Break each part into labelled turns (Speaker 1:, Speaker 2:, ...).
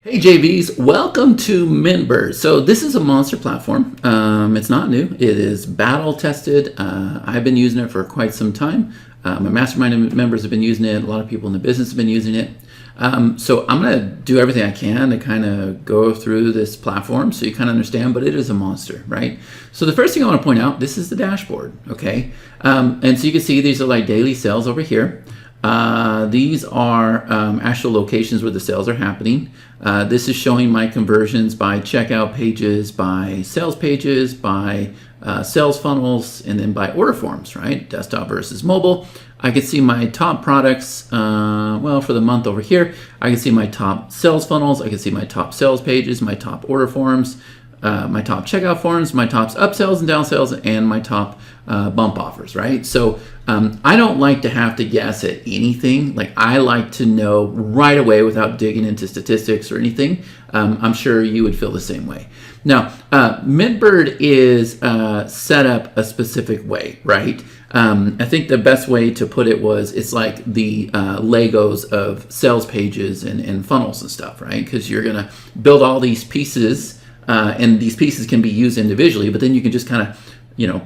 Speaker 1: Hey JVs, welcome to MintBird. So this is a monster platform. It's not new. It is battle tested. I've been using it for quite some time. My mastermind members have been using it. A lot of people in the business have been using it. So I'm going to do everything I can to kind of go through this platform so you kind of understand, but it is a monster, right? So the first thing I want to point out, this is the dashboard, okay? And so you can see these are like daily sales over here. These are actual locations where the sales are happening. This is showing my conversions by checkout pages, by sales pages, by sales funnels, and then by order forms, right? Desktop versus mobile. I can see my top products, well, for the month over here. I can see my top sales funnels. I can see my top sales pages, my top order forms, my top checkout forms, my top upsells and downsells, and my top bump offers, right? So I don't like to have to guess at anything. Like, I like to know right away without digging into statistics or anything. I'm sure you would feel the same way. Now, MintBird is set up a specific way, right? I think the best way to put it was it's like the Legos of sales pages and funnels and stuff, right? Because you're going to build all these pieces, and these pieces can be used individually, but then you can just kind of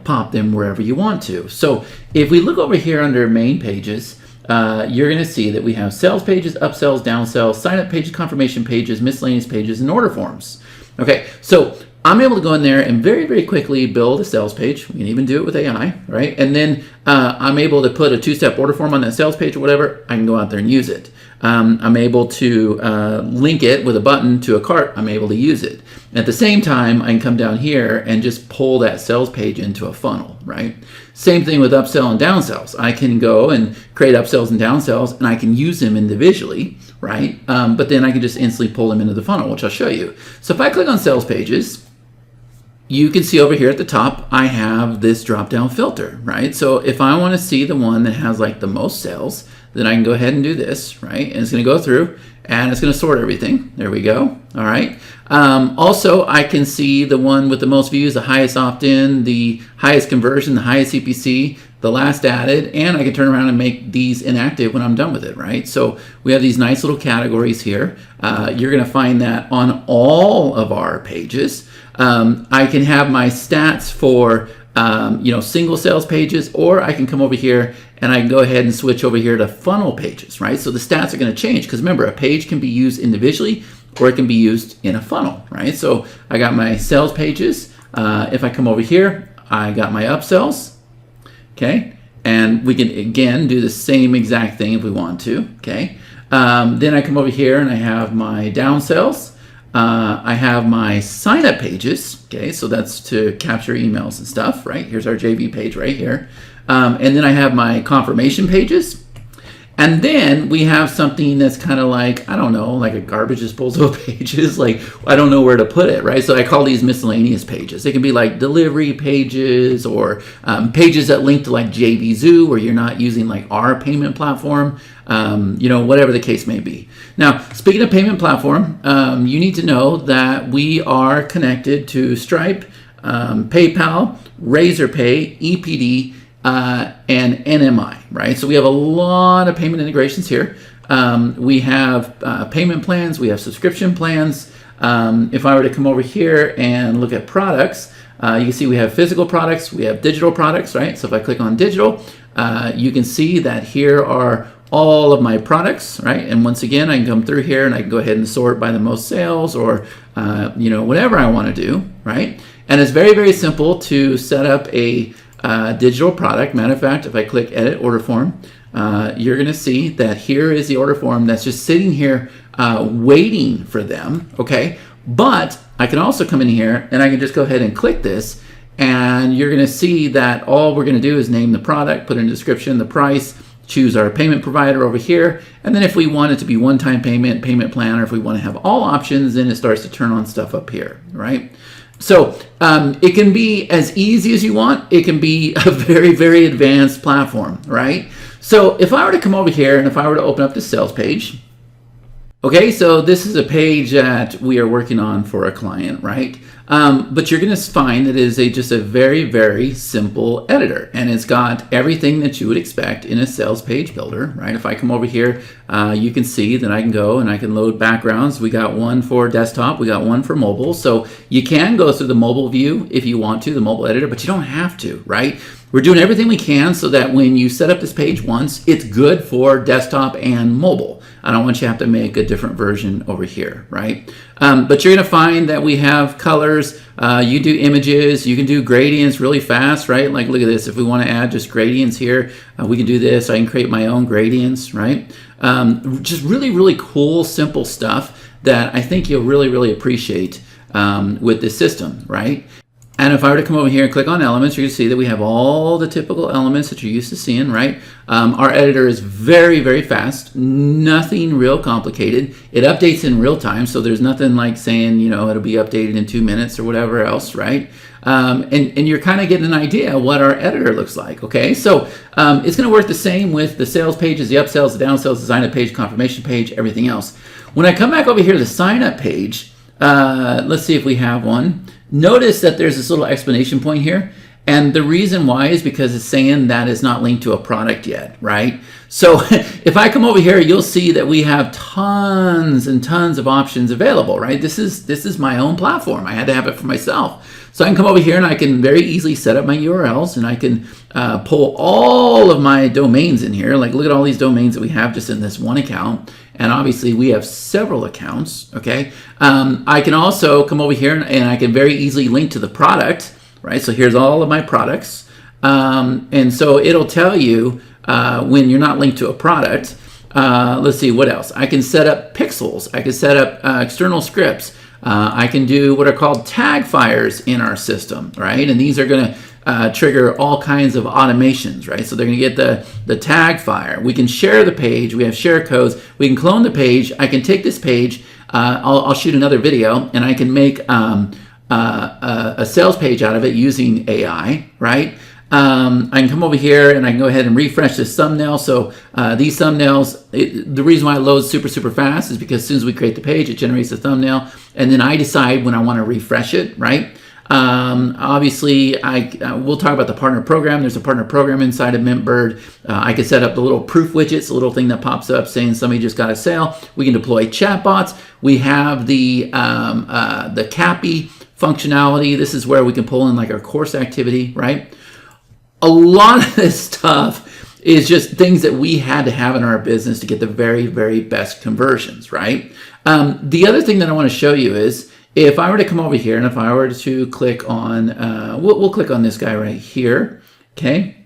Speaker 1: pop them wherever you want to. So if we look over here under main pages, you're going to see that we have sales pages, upsells, downsells, sign up pages, confirmation pages, miscellaneous pages, and order forms. Okay, so I'm able to go in there and very, very quickly build a sales page. We can even do it with AI, right? And then I'm able to put a two-step order form on that sales page or whatever. I can go out there and use it. I'm able to link it with a button to a cart. I'm able to use it. At the same time, I can come down here and just pull that sales page into a funnel, right? Same thing with upsell and downsells. I can go and create upsells and downsells, and I can use them individually, right? But then I can just instantly pull them into the funnel, which I'll show you. So if I click on sales pages, you can see over here at the top, I have this drop-down filter, right? So if I want to see the one that has like the most sales, then I can go ahead and do this, right? And it's going to go through and it's going to sort everything. There we go. All right. Also, I can see the one with the most views, the highest opt-in, the highest conversion, the highest CPC, the last added, and I can turn around and make these inactive when I'm done with it, right? So we have these nice little categories here. You're going to find that on all of our pages. I can have my stats for single sales pages, or I can come over here and I can go ahead and switch over here to funnel pages, right? So the stats are going to change because remember, a page can be used individually or it can be used in a funnel, right? So I got my sales pages. If I come over here, I got my upsells, okay? And we can, again, do the same exact thing if we want to, okay? Then I come over here and I have my downsells. I have my sign up pages, okay, so that's to capture emails and stuff, right? Here's our JV page right here. And then I have my confirmation pages. And then we have something that's kind of like, I don't know, like a garbage disposal of pages. Like, I don't know where to put it, right? So I call these miscellaneous pages. They can be like delivery pages or pages that link to like JV Zoo, where you're not using like our payment platform, whatever the case may be. Now, speaking of payment platform, you need to know that we are connected to Stripe, PayPal, Razorpay, EPD, and NMI, right? So we have a lot of payment integrations here. We have payment plans, we have subscription plans. If I were to come over here and look at products, you can see we have physical products, we have digital products, right? So if I click on digital, you can see that here are all of my products, right? And once again, I can come through here and I can go ahead and sort by the most sales or, whatever I want to do, right? And it's very, very simple to set up a digital product. Matter of fact, if I click edit order form, you're going to see that here is the order form that's just sitting here waiting for them, okay? But I can also come in here and I can just go ahead and click this, and you're going to see that all we're going to do is name the product, put in a description, the price, choose our payment provider over here, and then if we want it to be one-time payment plan, or if we want to have all options, then it starts to turn on stuff up here, right? So it can be as easy as you want. It can be a very, very advanced platform, right? So if I were to come over here and if I were to open up the sales page, okay, so this is a page that we are working on for a client, right? But you're going to find that it is just a very, very simple editor, and it's got everything that you would expect in a sales page builder, right? If I come over here, you can see that I can go and I can load backgrounds. We got one for desktop, we got one for mobile. So you can go through the mobile view if you want to, the mobile editor, but you don't have to, right? We're doing everything we can so that when you set up this page once, it's good for desktop and mobile. I don't want you to have to make a different version over here, right? But you're going to find that we have colors. You do images. You can do gradients really fast, right? Like, look at this. If we want to add just gradients here, we can do this. I can create my own gradients, right? Just really, really cool, simple stuff that I think you'll really, really appreciate with this system, right? And if I were to come over here and click on elements, you're going to see that we have all the typical elements that you're used to seeing, right? Our editor is very, very fast, nothing real complicated. It updates in real time, so there's nothing like saying, you know, it'll be updated in 2 minutes or whatever else, right? And you're kind of getting an idea what our editor looks like, okay? So it's going to work the same with the sales pages, the upsells, the downsells, the sign-up page, confirmation page, everything else. When I come back over here to the sign-up page, let's see if we have one. Notice that there's this little explanation point here. And the reason why is because it's saying that it's not linked to a product yet, right? So if I come over here, you'll see that we have tons and tons of options available, right? This is my own platform. I had to have it for myself. So I can come over here and I can very easily set up my URLs, and I can pull all of my domains in here. Like, look at all these domains that we have just in this one account. And obviously we have several accounts, okay? I can also come over here and I can very easily link to the product, right? So here's all of my products. And so it'll tell you when you're not linked to a product. Let's see, what else? I can set up pixels. I can set up external scripts. I can do what are called tag fires in our system, right? And these are going to trigger all kinds of automations, right? So they're going to get the tag fire. We can share the page. We have share codes. We can clone the page. I can take this page. I'll shoot another video, and I can make a sales page out of it using AI, right? I can come over here and I can go ahead and refresh this thumbnail. So these thumbnails, the reason why it loads super, super fast is because as soon as we create the page, it generates a thumbnail, and then I decide when I want to refresh it, right? Obviously, we'll talk about the partner program. There's a partner program inside of MintBird. I can set up the little proof widgets, a little thing that pops up saying somebody just got a sale. We can deploy chatbots. We have the CAPI functionality. This is where we can pull in like our course activity, right? A lot of this stuff is just things that we had to have in our business to get the very, very best conversions, right? The other thing that I want to show you is if I were to come over here and if I were to click on, we'll click on this guy right here, okay?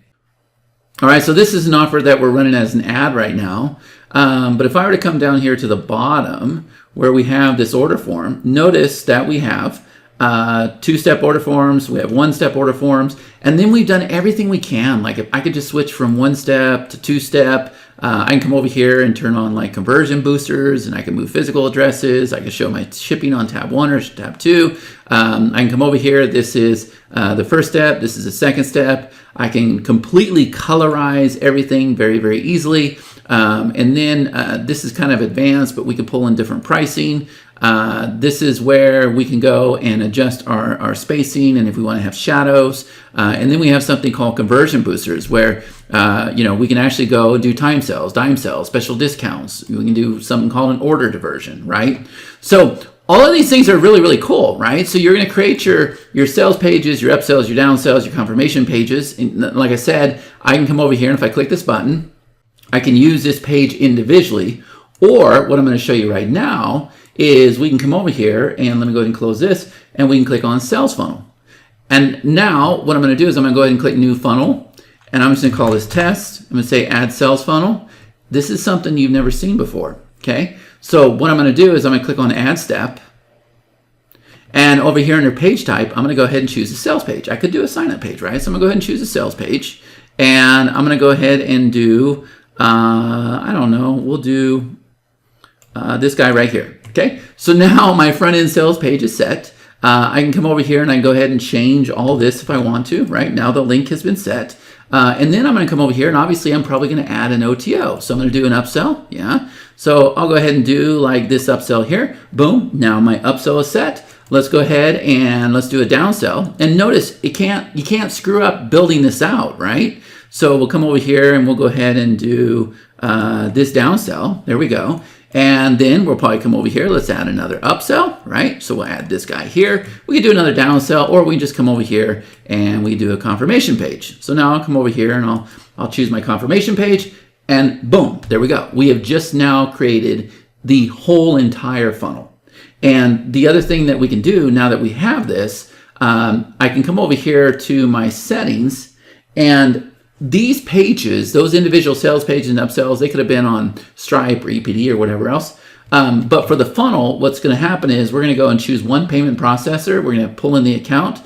Speaker 1: All right, so this is an offer that we're running as an ad right now. But if I were to come down here to the bottom where we have this order form, notice that we have two-step order forms, we have one-step order forms, and then we've done everything we can. Like if I could just switch from one-step to two-step, I can come over here and turn on like conversion boosters, and I can move physical addresses. I can show my shipping on tab 1 or tab 2. I can come over here. This is the first step. This is the second step. I can completely colorize everything very, very easily. And then this is kind of advanced, but we can pull in different pricing. This is where we can go and adjust our spacing, and if we want to have shadows. And then we have something called conversion boosters where we can actually go and do time sales, dime sales, special discounts. We can do something called an order diversion, right? So all of these things are really, really cool, right? So you're going to create your sales pages, your upsells, your downsells, your confirmation pages. And like I said, I can come over here, and if I click this button, I can use this page individually. Or what I'm going to show you right now is we can come over here, and let me go ahead and close this, and we can click on sales funnel. And now what I'm going to do is I'm going to go ahead and click new funnel, and I'm just going to call this test. I'm going to say add sales funnel. This is something you've never seen before, okay? So what I'm going to do is I'm going to click on add step, and over here under page type, I'm going to go ahead and choose a sales page. I could do a sign up page, right? So I'm going to go ahead and choose a sales page, and I'm going to go ahead and do, I don't know, we'll do this guy right here. Okay, so now my front end sales page is set. I can come over here and I can go ahead and change all this if I want to, right? Now the link has been set. And then I'm going to come over here, and obviously I'm probably going to add an OTO. So I'm going to do an upsell, yeah. So I'll go ahead and do like this upsell here. Boom, now my upsell is set. let's go ahead and let's do a downsell. And notice you can't screw up building this out, right? So we'll come over here and we'll go ahead and do this downsell. There we go. And then we'll probably come over here. Let's add another upsell, right? So we'll add this guy here. We can do another downsell, or we can just come over here and we do a confirmation page. So now I'll come over here and I'll choose my confirmation page, and boom, there we go. We have just now created the whole entire funnel. And the other thing that we can do now that we have this, I can come over here to my settings, and these pages, those individual sales pages and upsells, they could have been on Stripe or EPD or whatever else. But for the funnel, what's going to happen is we're going to go and choose one payment processor. We're going to pull in the account,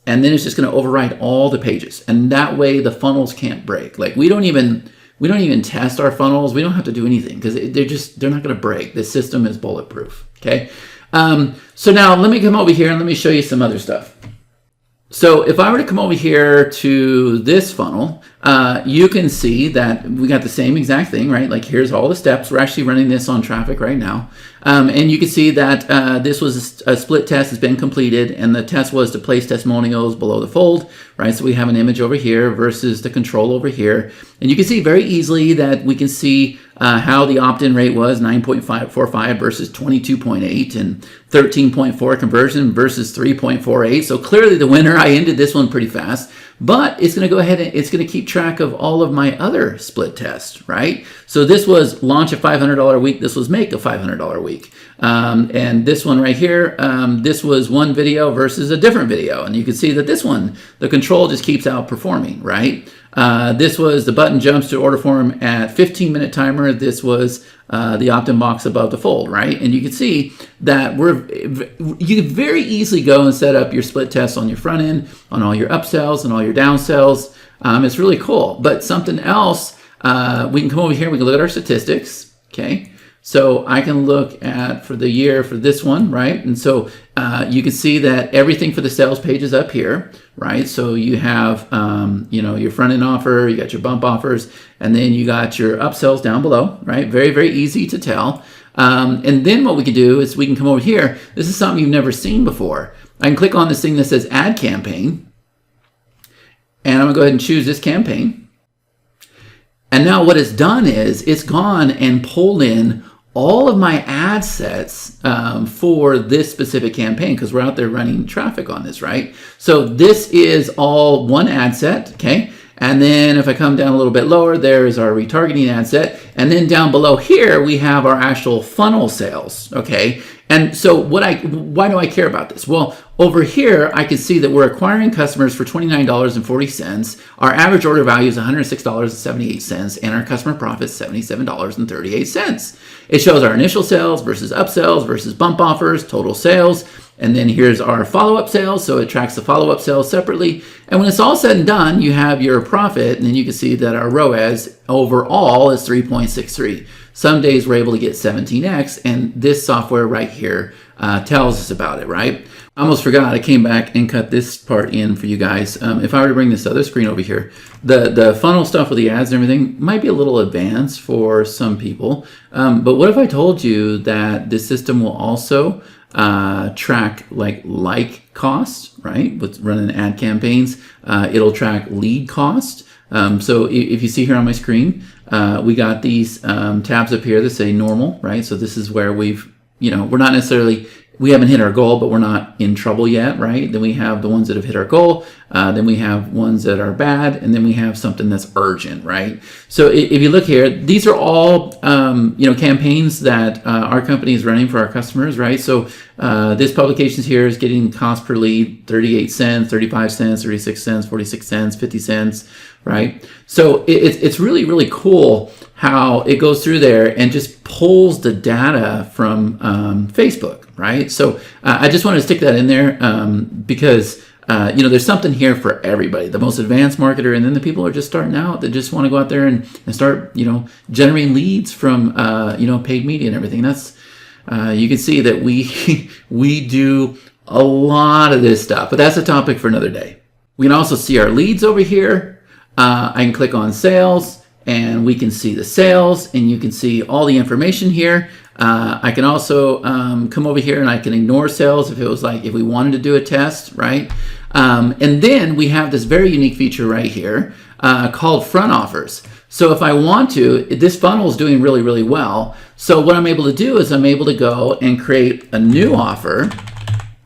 Speaker 1: and then it's just going to overwrite all the pages. And that way the funnels can't break. Like we don't even test our funnels. We don't have to do anything because they're not going to break. The system is bulletproof. Okay. So now let me come over here and let me show you some other stuff. So if I were to come over here to this funnel, you can see that we got the same exact thing, right? Like here's all the steps. We're actually running this on traffic right now. And you can see that this was a split test has been completed, and the test was to place testimonials below the fold, right? So we have an image over here versus the control over here. And you can see very easily that we can see how the opt-in rate was 9.545 versus 22.8 and 13.4 conversion versus 3.48. So clearly the winner. I ended this one pretty fast, but it's going to go ahead and it's going to keep track of all of my other split tests, right? So this was launch a $500 a week. This was make a $500 a week. And this one right here, this was one video versus a different video. And you can see that this one, the control just keeps outperforming, right? This was the button jumps to order form at 15-minute timer. This was the opt-in box above the fold, right? And you can see that you can very easily go and set up your split tests on your front end, on all your upsells and all your downsells. It's really cool. But something else, we can come over here, we can look at our statistics, okay? So I can look at for the year for this one, right? And so you can see that everything for the sales page is up here, right? So you have, your front end offer, you got your bump offers, and then you got your upsells down below, right? Very, very easy to tell. And then what we can do is we can come over here. This is something you've never seen before. I can click on this thing that says add campaign, and I'm gonna go ahead and choose this campaign. And now what it's done is it's gone and pulled in all of my ad sets for this specific campaign because we're out there running traffic on this, right? So this is all one ad set, okay? And then if I come down a little bit lower, there is our retargeting ad set. And then down below here, we have our actual funnel sales, okay? And so why do I care about this? Well, over here, I can see that we're acquiring customers for $29.40. Our average order value is $106.78, and our customer profit is $77.38. It shows our initial sales versus upsells versus bump offers, total sales. And then here's our follow-up sales. So it tracks the follow-up sales separately. And when it's all said and done, you have your profit. And then you can see that our ROAS overall is 3.63. Some days we're able to get 17x. And this software right here tells us about it, right? I almost forgot. I came back and cut this part in for you guys. If I were to bring this other screen over here, the funnel stuff with the ads and everything might be a little advanced for some people. But what if I told you that this system will also track like cost, right? With running ad campaigns, it'll track lead cost. So if you see here on my screen, we got these tabs up here that say normal, right? So this is where we're not necessarily, we haven't hit our goal, but we're not in trouble yet, right? Then we have the ones that have hit our goal. Then we have ones that are bad, and then we have something that's urgent, right? So if you look here, these are all campaigns that our company is running for our customers, right? So this publications here is getting cost per lead 38 cents, 35 cents, 36 cents, 46 cents, 50 cents, right? So it's really, really cool how it goes through there and just pulls the data from Facebook, right? So I just wanted to stick that in there because there's something here for everybody, the most advanced marketer, and then the people who are just starting out that just want to go out there and start, generating leads from, paid media and everything. That's, you can see that we do a lot of this stuff, but that's a topic for another day. We can also see our leads over here. I can click on sales, and we can see the sales, and you can see all the information here. I can also come over here and I can ignore sales if it was like, if we wanted to do a test, right? And then we have this very unique feature right here called front offers. So if I want to, this funnel is doing really, really well. So what I'm able to do is I'm able to go and create a new offer,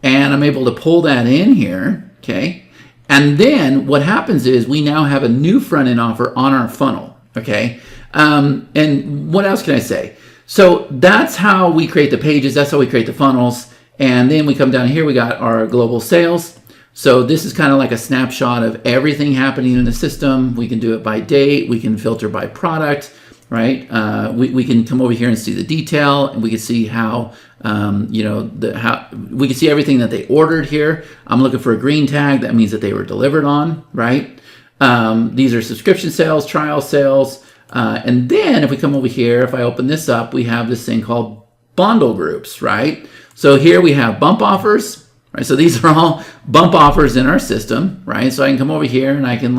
Speaker 1: and I'm able to pull that in here, okay? And then what happens is we now have a new front end offer on our funnel, okay? And what else can I say? So that's how we create the pages. That's how we create the funnels. And then we come down here, we got our global sales. So this is kind of like a snapshot of everything happening in the system. We can do it by date. We can filter by product, right? We can come over here and see the detail, and we can see how, we can see everything that they ordered here. I'm looking for a green tag. That means that they were delivered on, right? These are subscription sales, trial sales. And then if we come over here, if I open this up, we have this thing called bundle groups, right? So here we have bump offers. Right, so these are all bump offers in our system, right? So I can come over here and I can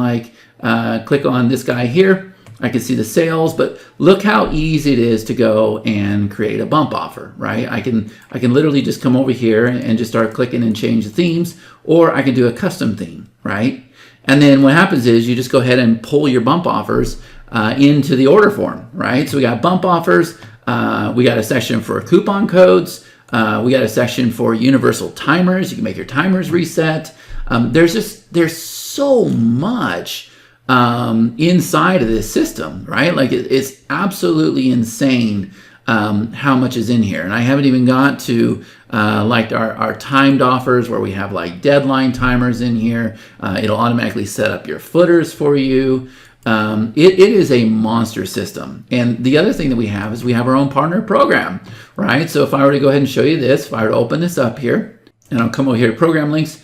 Speaker 1: click on this guy here. I can see the sales, but look how easy it is to go and create a bump offer, right? I can literally just come over here and just start clicking and change the themes, or I can do a custom theme, right? And then what happens is you just go ahead and pull your bump offers into the order form, right? So we got bump offers. We got a section for coupon codes. We got a section for universal timers. You can make your timers reset. There's so much inside of this system, right? Like it's absolutely insane how much is in here. And I haven't even got to like our timed offers where we have like deadline timers in here. It'll automatically set up your footers for you. It is a monster system. And the other thing that we have is we have our own partner program, right? So if I were to go ahead and show you this, if I were to open this up here, and I'll come over here to program links,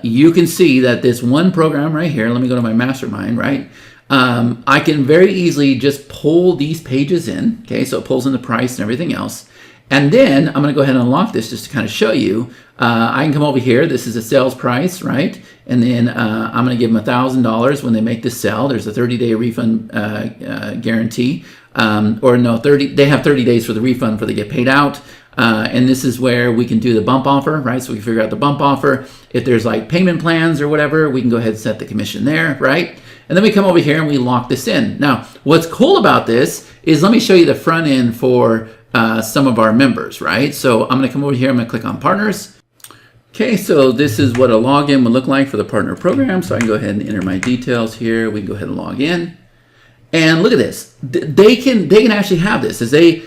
Speaker 1: you can see that this one program right here, let me go to my mastermind, right? I can very easily just pull these pages in, okay? So it pulls in the price and everything else. And then I'm going to go ahead and unlock this just to kind of show you. I can come over here. This is a sales price, right? And then I'm going to give them $1,000 when they make this sell. There's a 30-day refund guarantee. Or no, they have 30 days for the refund before they get paid out. And this is where we can do the bump offer, right? So we can figure out the bump offer. If there's like payment plans or whatever, we can go ahead and set the commission there, right? And then we come over here and we lock this in. Now, what's cool about this is, let me show you the front end for some of our members, right? So I'm going to come over here. I'm going to click on partners. Okay, so this is what a login would look like for the partner program. So I can go ahead and enter my details here. We can go ahead and log in. And look at this. They can actually have this as they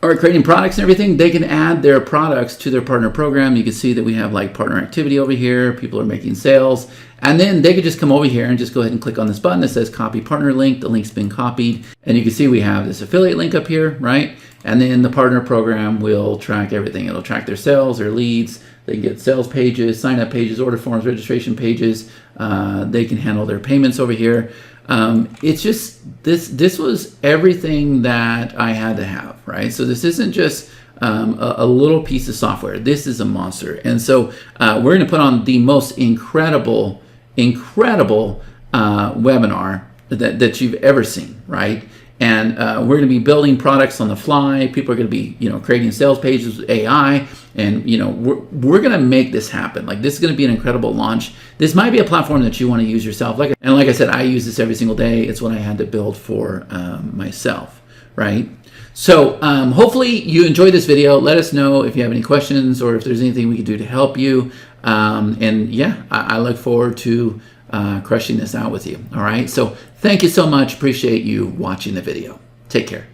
Speaker 1: are creating products and everything. They can add their products to their partner program. You can see that we have like partner activity over here. People are making sales. And then they could just come over here and just go ahead and click on this button that says copy partner link. The link's been copied. And you can see we have this affiliate link up here, right? And then the partner program will track everything. It'll track their sales, their leads. They can get sales pages, sign up pages, order forms, registration pages. They can handle their payments over here. It's just, this was everything that I had to have, right? So this isn't just a little piece of software. This is a monster. And so we're going to put on the most incredible webinar that you've ever seen, right? And we're going to be building products on the fly. People are going to be, creating sales pages with AI, and we're going to make this happen. Like, this is going to be an incredible launch. This might be a platform that you want to use yourself. Like I said, I use this every single day. It's what I had to build for myself, right? So hopefully you enjoyed this video. Let us know if you have any questions or if there's anything we can do to help you. And yeah, I look forward to crushing this out with you. All right. So thank you so much. Appreciate you watching the video. Take care.